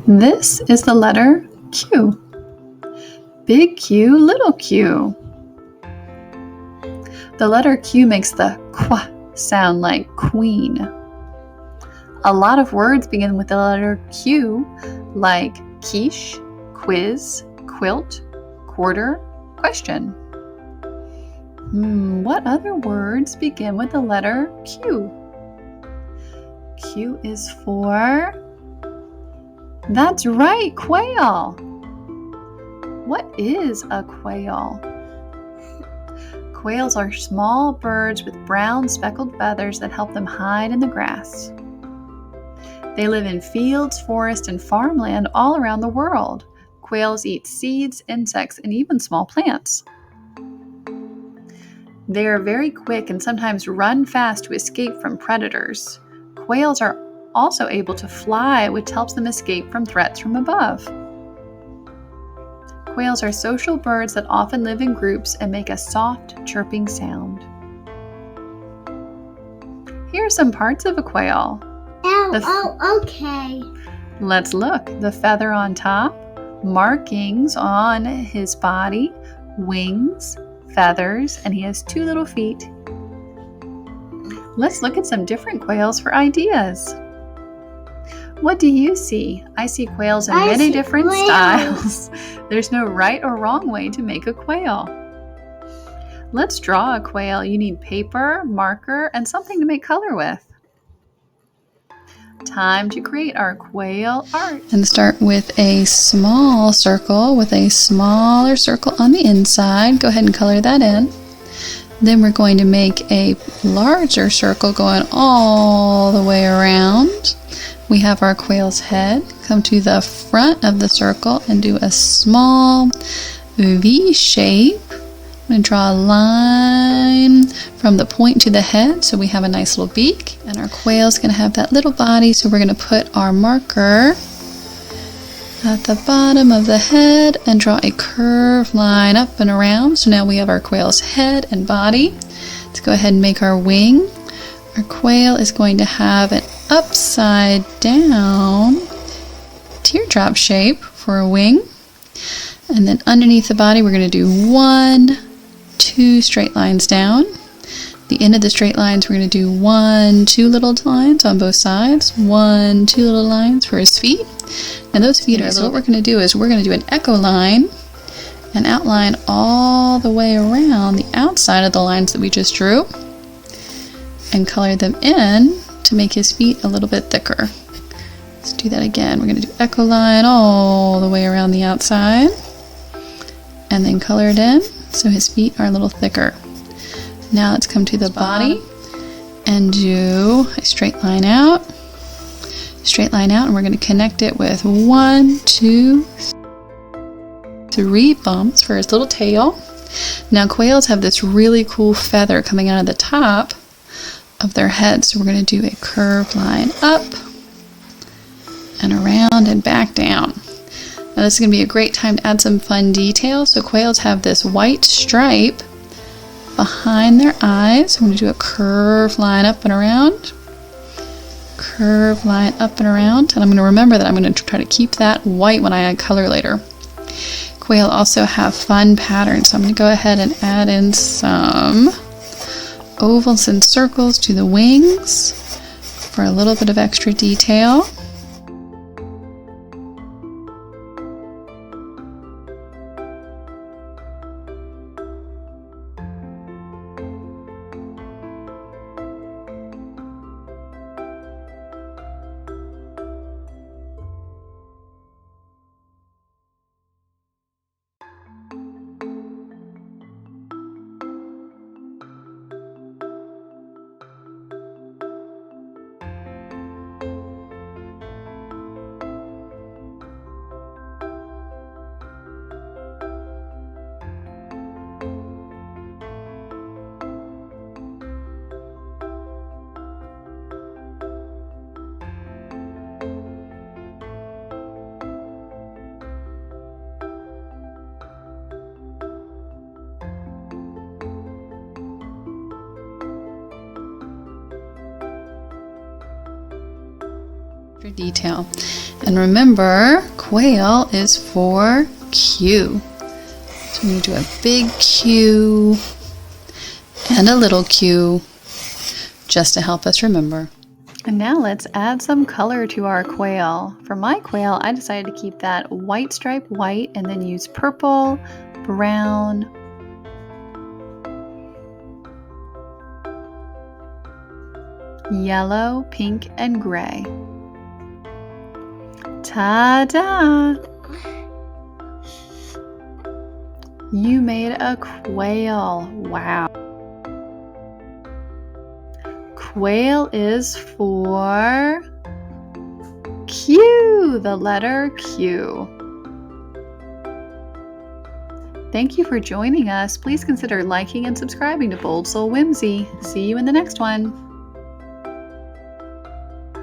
This is the letter Q. Big Q, little q. The letter Q makes the qu sound like queen. A lot of words begin with the letter Q, like quiche, quiz, quilt, quarter, question. What other words begin with the letter Q? Q is for... That's right, quail. What is a quail? Quails are small birds with brown speckled feathers that help them hide in the grass. They live in fields, forests, and farmland all around the world. Quails eat seeds, insects, and even small plants. They are very quick and sometimes run fast to escape from predators. Quails are also able to fly, which helps them escape from threats from above. Quails are social birds that often live in groups and make a soft, chirping sound. Here are some parts of a quail. Okay. Let's look. The feather on top, markings on his body, wings, feathers, and he has 2 little feet. Let's look at some different quails for ideas. What do you see? I see quails in many different styles. There's no right or wrong way to make a quail. Let's draw a quail. You need paper, marker, and something to make color with. Time to create our quail art. And start with a small circle with a smaller circle on the inside. Go ahead and color that in. Then we're going to make a larger circle going all the way around. We have our quail's head. Come to the front of the circle and do a small V shape. I'm going to draw a line from the point to the head so we have a nice little beak. And our quail's going to have that little body, so we're going to put our marker at the bottom of the head and draw a curved line up and around. So now we have our quail's head and body. Let's go ahead and make our wing. Our quail is going to have an upside down teardrop shape for a wing. And then underneath the body, we're going to do 1, 2 straight lines down. The end of the straight lines, we're going to do 1, 2 little lines on both sides. 1, 2 little lines for his feet. And those feet are, so what we're going to do is we're going to do an echo line and outline all the way around the outside of the lines that we just drew and color them in to make his feet a little bit thicker. Let's do that again. We're going to do echo line all the way around the outside and then color it in so his feet are a little thicker. Now let's come to the body and do a straight line out, and we're going to connect it with 1, 2, 3 bumps for his little tail. Now quails have this really cool feather coming out of the top of their head, so we're going to do a curved line up and around and back down. Now this is going to be a great time to add some fun details. So quails have this white stripe behind their eyes. I'm going to do a curved line up and around, curved line up and around, and I'm going to remember that I'm going to try to keep that white when I add color later. Quail also have fun patterns, so I'm going to go ahead and add in some ovals and circles to the wings for a little bit of extra detail. For detail. And remember, quail is for Q. So we do a big Q and a little q, just to help us remember. And now let's add some color to our quail. For my quail, I decided to keep that white stripe white and then use purple, brown, yellow, pink, and gray. Ta-da! You made a quail. Wow. Quail is for Q, the letter Q. Thank you for joining us. Please consider liking and subscribing to Bold Soul Whimsy. See you in the next one.